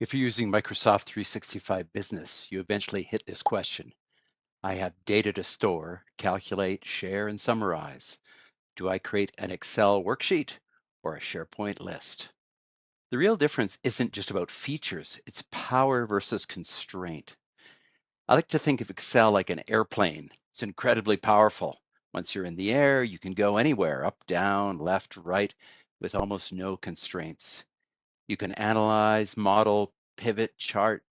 If you're using Microsoft 365 Business, you eventually hit this question. I have data to store, calculate, share, and summarize. Do I create an Excel worksheet or a SharePoint list? The real difference isn't just about features, it's power versus constraint. I like to think of Excel like an airplane. It's incredibly powerful. Once you're in the air, you can go anywhere, up, down, left, right, with almost no constraints. You can analyze, model, pivot, chart,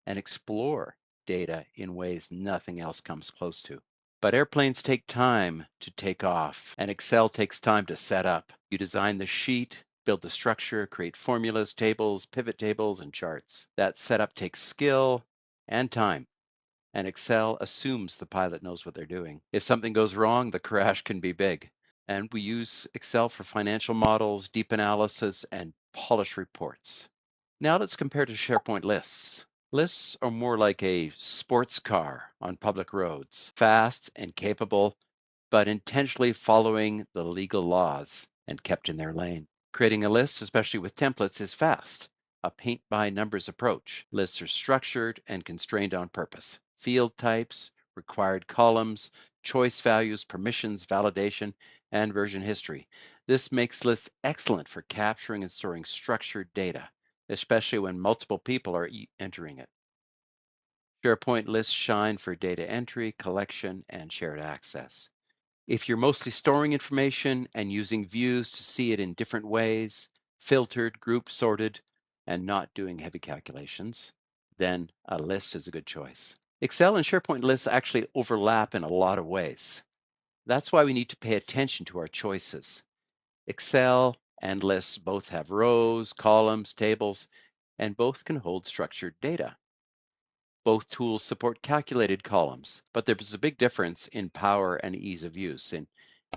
and explore data in ways nothing else comes close to. But airplanes take time to take off, and Excel takes time to set up. You design the sheet, build the structure, create formulas, tables, pivot tables, and charts. That setup takes skill and time, and Excel assumes the pilot knows what they're doing. If something goes wrong, the crash can be big. And we use Excel for financial models, deep analysis, and polished reports. Now let's compare to SharePoint lists. Lists are more like a sports car on public roads, fast and capable, but intentionally following the legal laws and kept in their lane. Creating a list, especially with templates, is fast, a paint by numbers approach. Lists are structured and constrained on purpose. Field types, required columns, choice values, permissions, validation, and version history. This makes lists excellent for capturing and storing structured data, especially when multiple people are entering it. SharePoint lists shine for data entry, collection, and shared access. If you're mostly storing information and using views to see it in different ways, filtered, grouped, sorted, and not doing heavy calculations, then a list is a good choice. Excel and SharePoint lists actually overlap in a lot of ways. That's why we need to pay attention to our choices. Excel and lists both have rows, columns, tables, and both can hold structured data. Both tools support calculated columns, but there's a big difference in power and ease of use. In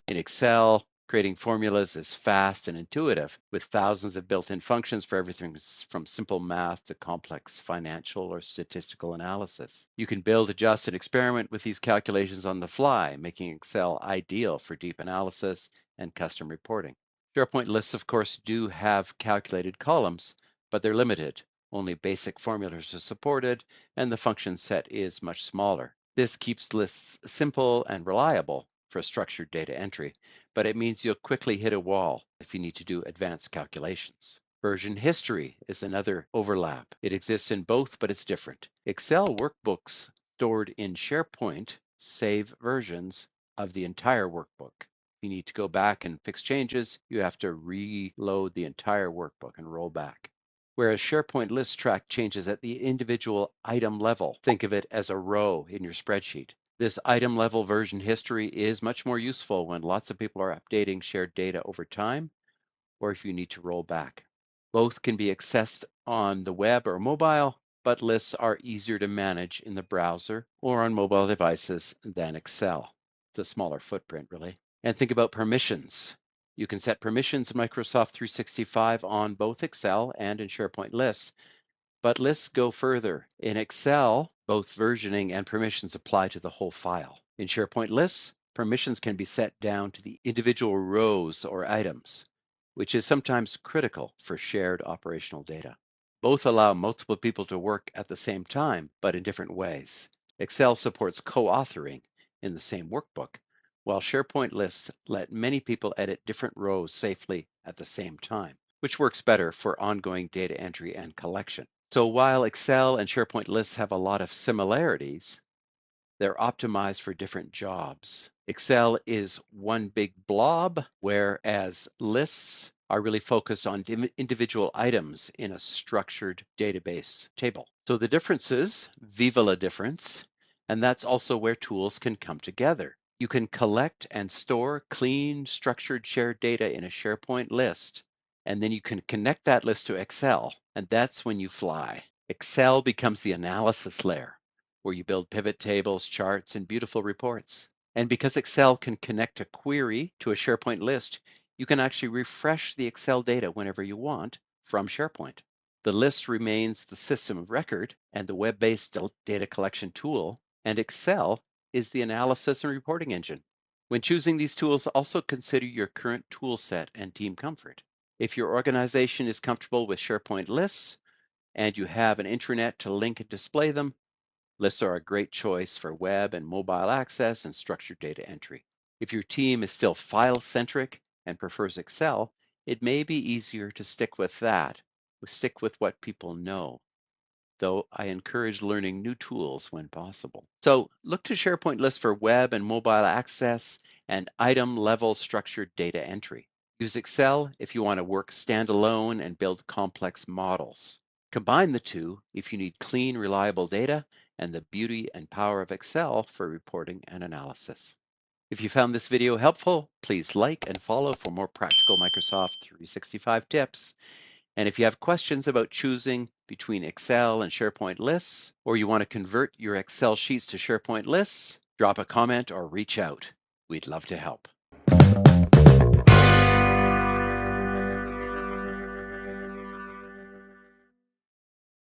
Excel, creating formulas is fast and intuitive, with thousands of built-in functions for everything from simple math to complex financial or statistical analysis. You can build, adjust, and experiment with these calculations on the fly, making Excel ideal for deep analysis and custom reporting. SharePoint lists, of course, do have calculated columns, but they're limited. Only basic formulas are supported, and the function set is much smaller. This keeps lists simple and reliable for structured data entry, but it means you'll quickly hit a wall if you need to do advanced calculations. Version history is another overlap. It exists in both, but it's different. Excel workbooks stored in SharePoint save versions of the entire workbook. If you need to go back and fix changes, you have to reload the entire workbook and roll back. Whereas SharePoint lists track changes at the individual item level. Think of it as a row in your spreadsheet. This item level version history is much more useful when lots of people are updating shared data over time, or if you need to roll back. Both can be accessed on the web or mobile, but lists are easier to manage in the browser or on mobile devices than Excel. It's a smaller footprint, really. And think about permissions. You can set permissions in Microsoft 365 on both Excel and in SharePoint lists, but lists go further. In Excel, both versioning and permissions apply to the whole file. In SharePoint lists, permissions can be set down to the individual rows or items, which is sometimes critical for shared operational data. Both allow multiple people to work at the same time, but in different ways. Excel supports co-authoring in the same workbook, while SharePoint lists let many people edit different rows safely at the same time, which works better for ongoing data entry and collection. So while Excel and SharePoint lists have a lot of similarities, they're optimized for different jobs. Excel is one big blob, whereas lists are really focused on individual items in a structured database table. So the differences, viva la difference, and that's also where tools can come together. You can collect and store clean, structured shared data in a SharePoint list, and then you can connect that list to Excel, and that's when you fly. Excel becomes the analysis layer, where you build pivot tables, charts, and beautiful reports. And because Excel can connect a query to a SharePoint list, you can actually refresh the Excel data whenever you want from SharePoint. The list remains the system of record and the web-based data collection tool, and Excel is the analysis and reporting engine. When choosing these tools, also consider your current tool set and team comfort. If your organization is comfortable with SharePoint lists, and you have an intranet to link and display them, lists are a great choice for web and mobile access and structured data entry. If your team is still file-centric and prefers Excel, it may be easier to stick with that, stick with what people know, though I encourage learning new tools when possible. So look to SharePoint lists for web and mobile access and item-level structured data entry. Use Excel if you want to work standalone and build complex models. Combine the two if you need clean, reliable data and the beauty and power of Excel for reporting and analysis. If you found this video helpful, please like and follow for more practical Microsoft 365 tips. And if you have questions about choosing between Excel and SharePoint lists, or you want to convert your Excel sheets to SharePoint lists, drop a comment or reach out. We'd love to help.